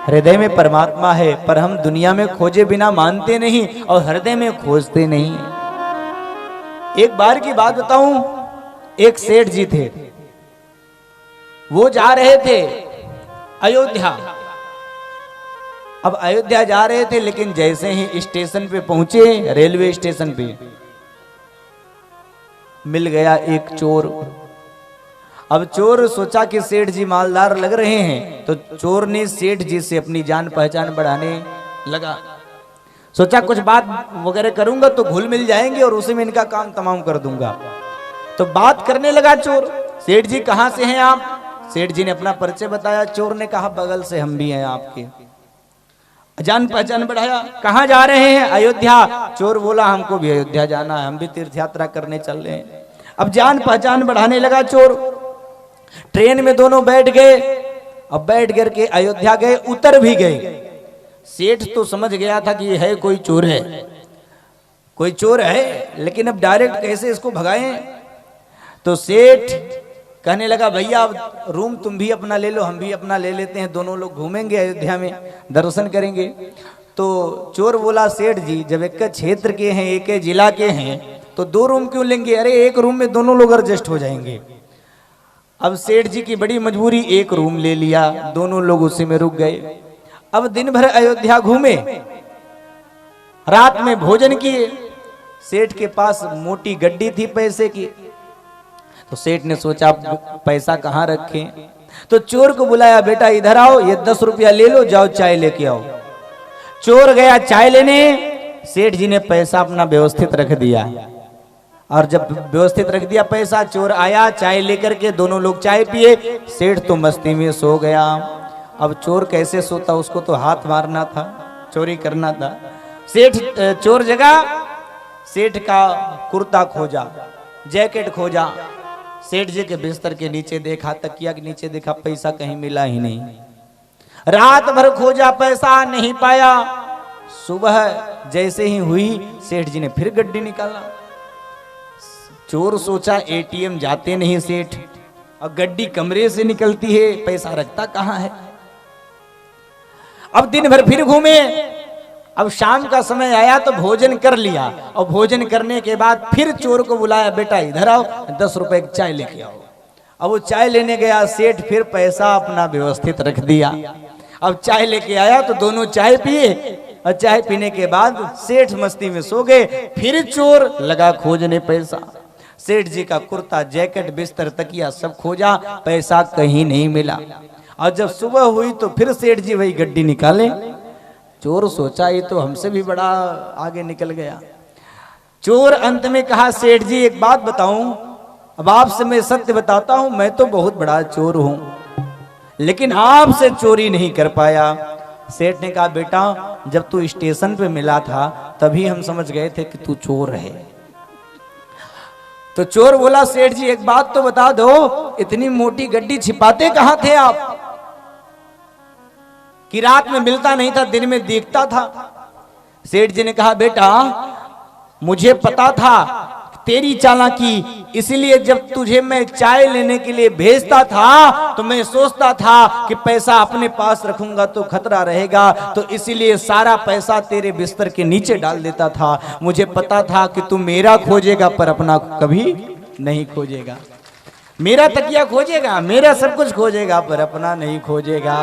हृदय में परमात्मा है, पर हम दुनिया में खोजे बिना मानते नहीं और हृदय में खोजते नहीं। एक बार की बात बताऊं, एक सेठ जी थे, वो जा रहे थे अयोध्या। अब अयोध्या जा रहे थे, लेकिन जैसे ही स्टेशन पे पहुंचे, रेलवे स्टेशन पे मिल गया एक चोर। अब चोर सोचा कि सेठ जी मालदार लग रहे हैं, तो चोर ने सेठ जी से अपनी जान पहचान बढ़ाने लगा। सोचा कुछ बात वगैरह करूंगा तो घुल मिल जाएंगे और उसी में इनका काम तमाम कर दूंगा। तो बात करने लगा चोर, सेठ जी कहां से हैं आप? सेठ जी ने अपना परिचय बताया। चोर ने कहा बगल से हम भी हैं आपके। जान पहचान बढ़ाया, कहां जा रहे हैं? अयोध्या। चोर बोला हमको भी अयोध्या जाना है, हम भी तीर्थ यात्रा करने चल रहे हैं। अब जान पहचान बढ़ाने लगा चोर। ट्रेन में दोनों बैठ गए। अब बैठ करके अयोध्या गए, उतर भी गए। सेठ तो समझ गया था कि ये है कोई चोर है, कोई चोर है, लेकिन अब डायरेक्ट कैसे इसको भगाएं? तो सेठ कहने लगा भैया अब रूम तुम भी अपना ले लो, हम भी अपना ले लेते हैं, दोनों लोग घूमेंगे अयोध्या में, दर्शन करेंगे। तो चोर बोला सेठ जी जब एक क्षेत्र के हैं, एक जिला के हैं, तो 2 रूम क्यों लेंगे? अरे एक रूम में दोनों लोग एडजस्ट हो जाएंगे। अब सेठ जी की बड़ी मजबूरी, एक रूम ले लिया, दोनों लोग उसी में रुक गए। अब दिन भर अयोध्या घूमे, रात में भोजन किए। सेठ के पास मोटी गड्डी थी पैसे की, तो सेठ ने सोचा पैसा कहां रखें, तो चोर को बुलाया, बेटा इधर आओ, ये 10 रुपया ले लो, जाओ चाय लेके आओ। चोर गया चाय लेने, सेठ जी ने पैसा अपना व्यवस्थित रख दिया, और जब व्यवस्थित रख दिया पैसा, चोर आया चाय लेकर के, दोनों लोग चाय पिए। सेठ तो मस्ती में सो गया। अब चोर कैसे सोता, उसको तो हाथ मारना था, चोरी करना था। सेठ चोर जगा, सेठ का कुर्ता खोजा, जैकेट खोजा, सेठ जी के बिस्तर के नीचे देखा, तकिया के नीचे देखा, पैसा कहीं मिला ही नहीं। रात भर खोजा, पैसा नहीं पाया। सुबह जैसे ही हुई, सेठ जी ने फिर गड्डी निकाला। चोर सोचा एटीएम जाते नहीं सेठ, और गड्डी कमरे से निकलती है, पैसा रखता कहां है। अब दिन भर फिर घूमे। अब शाम का समय आया तो भोजन कर लिया, और भोजन करने के बाद फिर चोर को बुलाया, बेटा इधर आओ, 10 रुपए की चाय लेके आओ। अब वो चाय लेने गया, सेठ फिर पैसा अपना व्यवस्थित रख दिया। अब चाय लेके आया तो दोनों चाय पिए, और चाय पीने के बाद सेठ मस्ती में सो गए। फिर चोर लगा खोजने पैसा। सेठ जी का कुर्ता, जैकेट, बिस्तर, तकिया सब खोजा, पैसा कहीं नहीं मिला। और जब सुबह हुई तो फिर सेठ जी वही गड्डी निकाले। चोर सोचा ये तो हमसे भी बड़ा आगे निकल गया। चोर अंत में कहा, सेठ जी एक बात बताऊं, अब आपसे मैं सत्य बताता हूं, मैं तो बहुत बड़ा चोर हूं, लेकिन आपसे चोरी नहीं कर पाया। सेठ ने कहा, बेटा जब तू स्टेशन पे मिला था तभी हम समझ गए थे कि तू चोर है। तो चोर बोला, सेठ जी एक बात तो बता दो, इतनी मोटी गड्डी छिपाते कहां थे आप, कि रात में मिलता नहीं था, दिन में दिखता था। सेठ जी ने कहा, बेटा मुझे पता था तेरी चालाकी, इसलिए जब तुझे मैं चाय लेने के लिए भेजता था तो मैं सोचता था कि पैसा अपने पास रखूंगा तो खतरा रहेगा, तो इसलिए सारा पैसा तेरे बिस्तर के नीचे डाल देता था। मुझे पता था कि तू मेरा खोजेगा पर अपना कभी नहीं खोजेगा, मेरा तकिया खोजेगा, मेरा सब कुछ खोजेगा पर अपना नहीं खोजेगा।